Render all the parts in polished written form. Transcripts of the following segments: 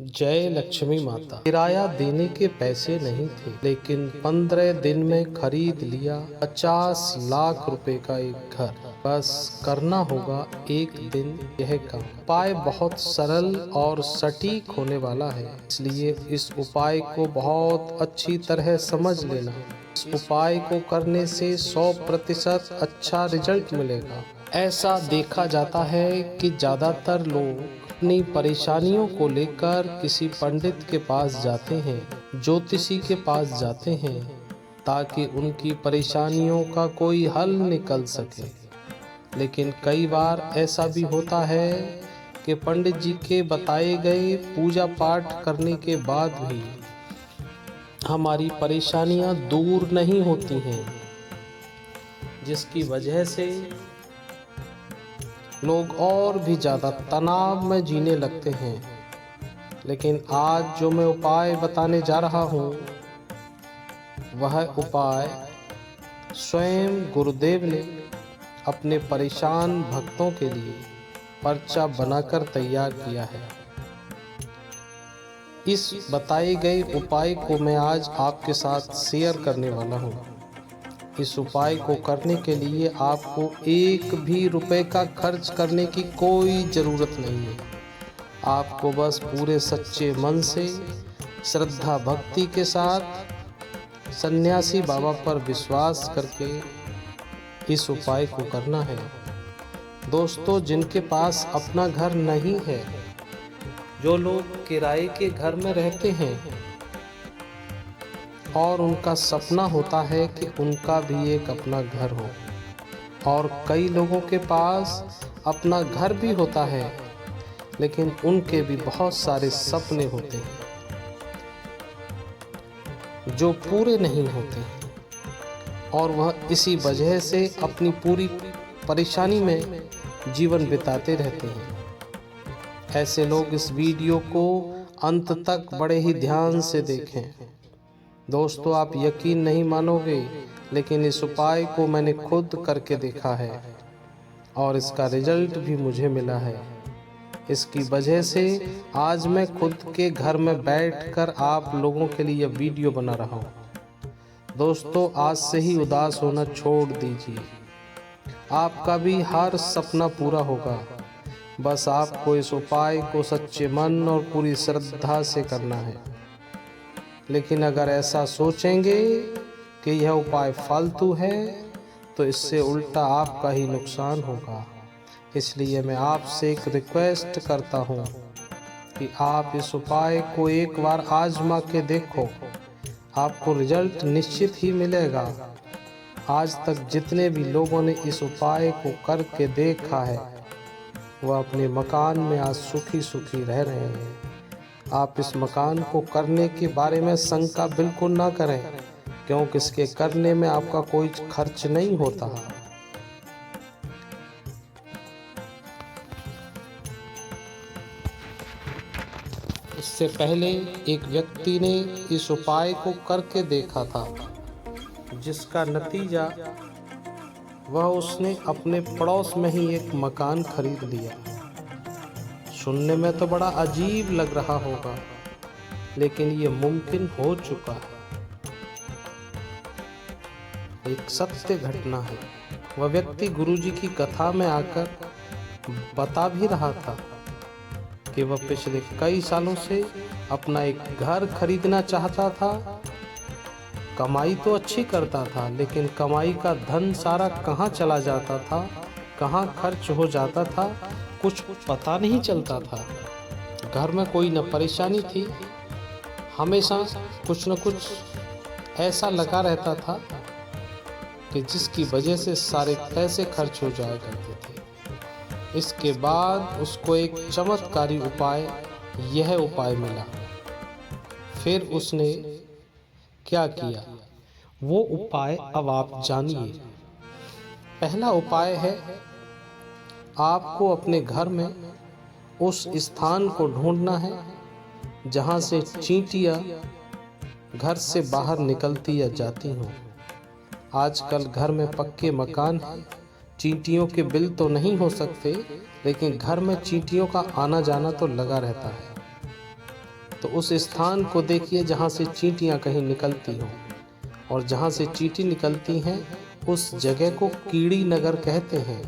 जय लक्ष्मी माता। किराया देने के पैसे नहीं थे, लेकिन 15 दिन में खरीद लिया 50 लाख रुपए का एक घर। बस करना होगा एक दिन यह काम। उपाय बहुत सरल और सटीक होने वाला है, इसलिए इस उपाय को बहुत अच्छी तरह समझ लेना। इस उपाय को करने से 100% अच्छा रिजल्ट मिलेगा। ऐसा देखा जाता है कि ज्यादातर लोग अपनी परेशानियों को लेकर किसी पंडित के पास जाते हैं, ज्योतिषी के पास जाते हैं, ताकि उनकी परेशानियों का कोई हल निकल सके। लेकिन कई बार ऐसा भी होता है कि पंडित जी के बताए गए पूजा पाठ करने के बाद भी हमारी परेशानियां दूर नहीं होती हैं, जिसकी वजह से लोग और भी ज़्यादा तनाव में जीने लगते हैं। लेकिन आज जो मैं उपाय बताने जा रहा हूँ, वह उपाय स्वयं गुरुदेव ने अपने परेशान भक्तों के लिए पर्चा बनाकर तैयार किया है। इस बताए गए उपाय को मैं आज आपके साथ शेयर करने वाला हूँ। इस उपाय को करने के लिए आपको एक भी रुपए का खर्च करने की कोई ज़रूरत नहीं है। आपको बस पूरे सच्चे मन से, श्रद्धा भक्ति के साथ, सन्यासी बाबा पर विश्वास करके इस उपाय को करना है। दोस्तों, जिनके पास अपना घर नहीं है, जो लोग किराए के घर में रहते हैं और उनका सपना होता है कि उनका भी एक अपना घर हो, और कई लोगों के पास अपना घर भी होता है, लेकिन उनके भी बहुत सारे सपने होते हैं जो पूरे नहीं होते, और वह इसी वजह से अपनी पूरी परेशानी में जीवन बिताते रहते हैं। ऐसे लोग इस वीडियो को अंत तक बड़े ही ध्यान से देखें। दोस्तों, आप यकीन नहीं मानोगे, लेकिन इस उपाय को मैंने खुद करके देखा है और इसका रिजल्ट भी मुझे मिला है। इसकी वजह से आज मैं खुद के घर में बैठकर आप लोगों के लिए वीडियो बना रहा हूँ। दोस्तों, आज से ही उदास होना छोड़ दीजिए। आपका भी हर सपना पूरा होगा। बस आपको इस उपाय को सच्चे मन और पूरी श्रद्धा से करना है। लेकिन अगर ऐसा सोचेंगे कि यह उपाय फालतू है, तो इससे उल्टा आपका ही नुकसान होगा। इसलिए मैं आपसे एक रिक्वेस्ट करता हूँ कि आप इस उपाय को एक बार आजमा के देखो। आपको रिजल्ट निश्चित ही मिलेगा। आज तक जितने भी लोगों ने इस उपाय को करके देखा है, वह अपने मकान में आज सुखी सुखी रह रहे हैं। आप इस मकान को करने के बारे में शंका बिल्कुल ना करें, क्योंकि इसके करने में आपका कोई खर्च नहीं होता। इससे पहले एक व्यक्ति ने इस उपाय को करके देखा था, जिसका नतीजा वह उसने अपने पड़ोस में ही एक मकान खरीद लिया। सुनने में तो बड़ा अजीब लग रहा होगा, लेकिन ये मुमकिन हो चुका है। एक सत्य घटना है। वह व्यक्ति गुरुजी की कथा में आकर बता भी रहा था कि वह पिछले कई सालों से अपना एक घर खरीदना चाहता था। कमाई तो अच्छी करता था, लेकिन कमाई का धन सारा कहाँ चला जाता था, कहाँ खर्च हो जाता था, कुछ पता नहीं चलता था। घर में कोई न परेशानी थी, हमेशा कुछ न कुछ ऐसा लगा रहता था कि जिसकी वजह से सारे पैसे खर्च हो जाया करते थे। इसके बाद उसको एक चमत्कारी उपाय, यह उपाय मिला। फिर उसने क्या किया, वो उपाय अब आप जानिए। पहला उपाय है, आपको अपने घर में उस स्थान को ढूंढना है जहां से चींटियां घर से बाहर निकलती या जाती हों। आजकल घर में पक्के मकान हैं, चींटियों के बिल तो नहीं हो सकते, लेकिन घर में चींटियों का आना जाना तो लगा रहता है। तो उस स्थान को देखिए जहाँ से चींटियाँ कहीं निकलती हों, और जहाँ से चींटी निकलती हैं उस जगह को कीड़ी नगर कहते हैं।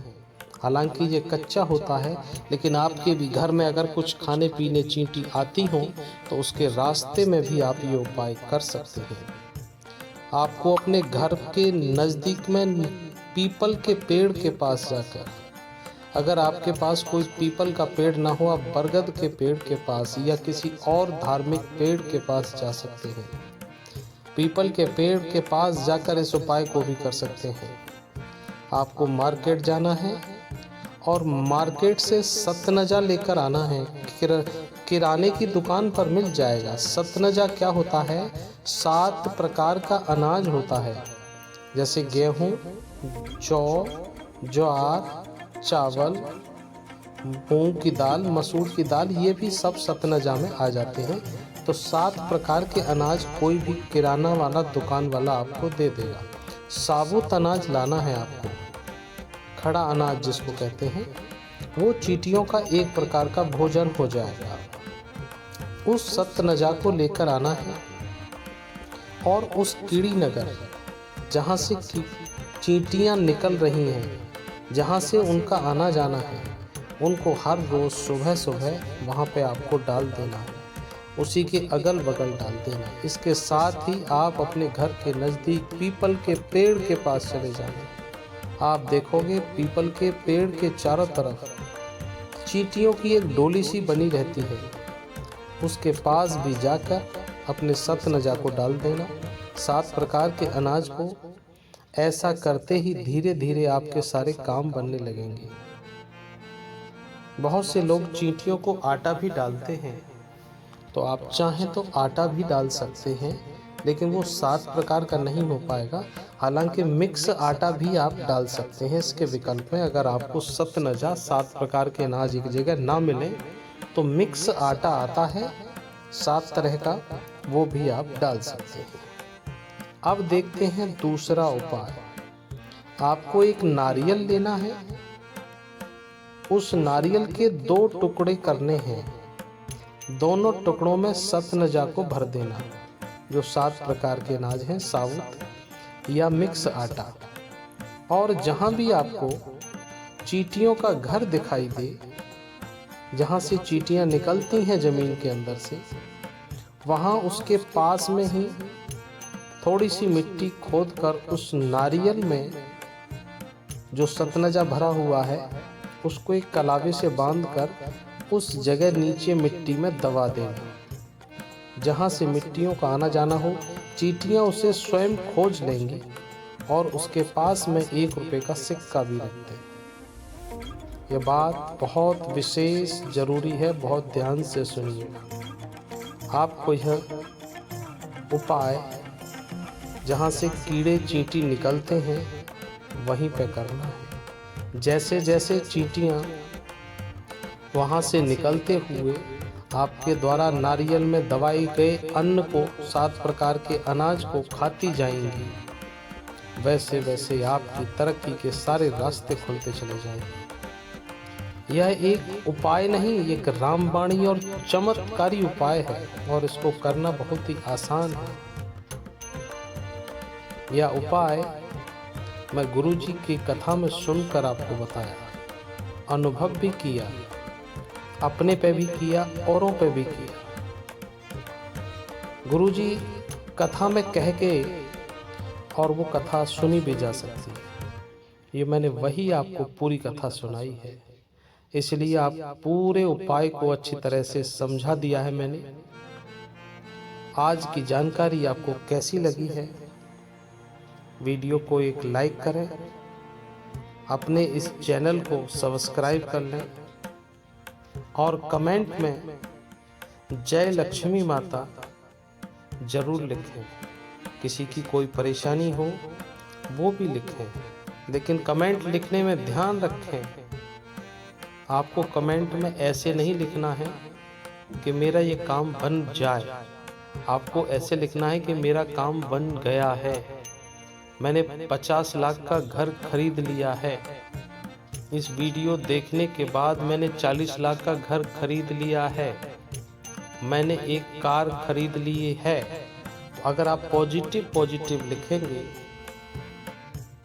हालांकि ये कच्चा होता है, लेकिन आपके भी घर में अगर कुछ खाने पीने चींटी आती हों तो उसके रास्ते में भी आप ये उपाय कर सकते हैं। आपको अपने घर के नज़दीक में पीपल के पेड़ के पास जाकर, अगर आपके पास कोई पीपल का पेड़ ना हो, आप बरगद के पेड़ के पास या किसी और धार्मिक पेड़ के पास जा सकते हैं। पीपल के पेड़ के पास जाकर इस उपाय को भी कर सकते हैं। आपको मार्केट जाना है और मार्केट से सतनजा लेकर आना है। किराने की दुकान पर मिल जाएगा। सतनजा क्या होता है? 7 प्रकार का अनाज होता है, जैसे गेहूँ, जौ, ज्वार, चावल, मूंग की दाल, मसूर की दाल, ये भी सब सतनजा में आ जाते हैं। तो 7 प्रकार के अनाज कोई भी किराना वाला दुकान वाला आपको दे देगा। साबुत अनाज लाना है आपको, खड़ा अनाज जिसको कहते हैं। वो चींटियों का एक प्रकार का भोजन हो जाएगा। उस सतनजा को लेकर आना है और उस कीड़ी नगर जहाँ से चींटियाँ निकल रही हैं, जहाँ से उनका आना जाना है, उनको हर रोज़ सुबह सुबह वहाँ पे आपको डाल देना है। उसी के अगल बगल डाल देना। इसके साथ ही आप अपने घर के नज़दीक पीपल के पेड़ के पास चले जाना। आप देखोगे पीपल के पेड़ के चारों तरफ चींटियों की एक डोली सी बनी रहती है। उसके पास भी जाकर अपने सतनजा को डाल देना, 7 प्रकार के अनाज को। ऐसा करते ही धीरे धीरे आपके सारे काम बनने लगेंगे। बहुत से लोग चींटियों को आटा भी डालते हैं, तो आप चाहें तो आटा भी डाल सकते हैं, लेकिन वो 7 प्रकार का नहीं हो पाएगा। हालांकि मिक्स आटा भी आप डाल सकते हैं इसके विकल्प में। अगर आपको सतनजा 7 प्रकार के अनाज एक जगह ना मिले तो मिक्स आटा आता है 7 तरह का, वो भी आप डाल सकते हैं। अब देखते हैं दूसरा उपाय। आपको एक नारियल लेना है, उस नारियल के 2 टुकड़े करने हैं। दोनों टुकड़ों में सतनजा को भर देना, जो 7 प्रकार के अनाज हैं, साबुत या मिक्स आटा। और जहाँ भी आपको चींटियों का घर दिखाई दे, जहाँ से चींटियाँ निकलती हैं ज़मीन के अंदर से, वहाँ उसके पास में ही थोड़ी सी मिट्टी खोदकर उस नारियल में जो सतनजा भरा हुआ है उसको एक कलावे से बांधकर उस जगह नीचे मिट्टी में दबा देना। जहाँ से मिट्टियों का आना जाना हो, चींटियाँ उसे स्वयं खोज लेंगी और उसके पास में 1 रुपये का सिक्का भी रख दें। यह बात बहुत विशेष ज़रूरी है, बहुत ध्यान से सुनिएगा। आपको यह उपाय जहाँ से कीड़े चींटी निकलते हैं वहीं पे करना है। जैसे जैसे चींटियाँ वहाँ से निकलते हुए आपके द्वारा नारियल में दबाए गए अन्न को, 7 प्रकार के अनाज को खाती जाएंगी, वैसे वैसे आपकी तरक्की के सारे रास्ते खुलते चले जाएंगे। यह एक उपाय नहीं, एक रामबाणी और चमत्कारी उपाय है और इसको करना बहुत ही आसान है। यह उपाय मैं गुरुजी की कथा में सुनकर आपको बताया, अनुभव भी किया, अपने पे भी किया, औरों पे भी किया। गुरुजी कथा में कह के और वो कथा सुनी भी जा सकती है। ये मैंने वही आपको पूरी कथा सुनाई है, इसलिए आप पूरे उपाय को अच्छी तरह से समझा दिया है मैंने। आज की जानकारी आपको कैसी लगी है? वीडियो को एक लाइक करें, अपने इस चैनल को सब्सक्राइब कर लें और कमेंट में जय लक्ष्मी माता ज़रूर लिखें। किसी की कोई परेशानी हो वो भी लिखें, लेकिन कमेंट लिखने में ध्यान रखें, आपको कमेंट में ऐसे नहीं लिखना है कि मेरा ये काम बन जाए। आपको ऐसे लिखना है कि मेरा काम बन गया है, मैंने 50 लाख का घर खरीद लिया है, इस वीडियो देखने के बाद मैंने 40 लाख का घर खरीद लिया है। मैंने एक कार खरीद ली है। तो अगर आप पॉजिटिव लिखेंगे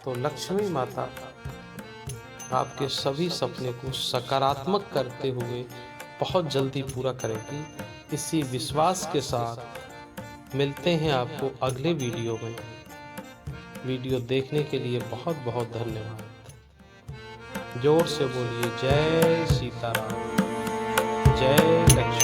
तो लक्ष्मी माता आपके सभी सपने को सकारात्मक करते हुए बहुत जल्दी पूरा करेगी। इसी विश्वास के साथ मिलते हैं आपको अगले वीडियो में। वीडियो देखने के लिए बहुत बहुत धन्यवाद। जोर से बोलिए जय सीताराम, जय लक्ष्मी।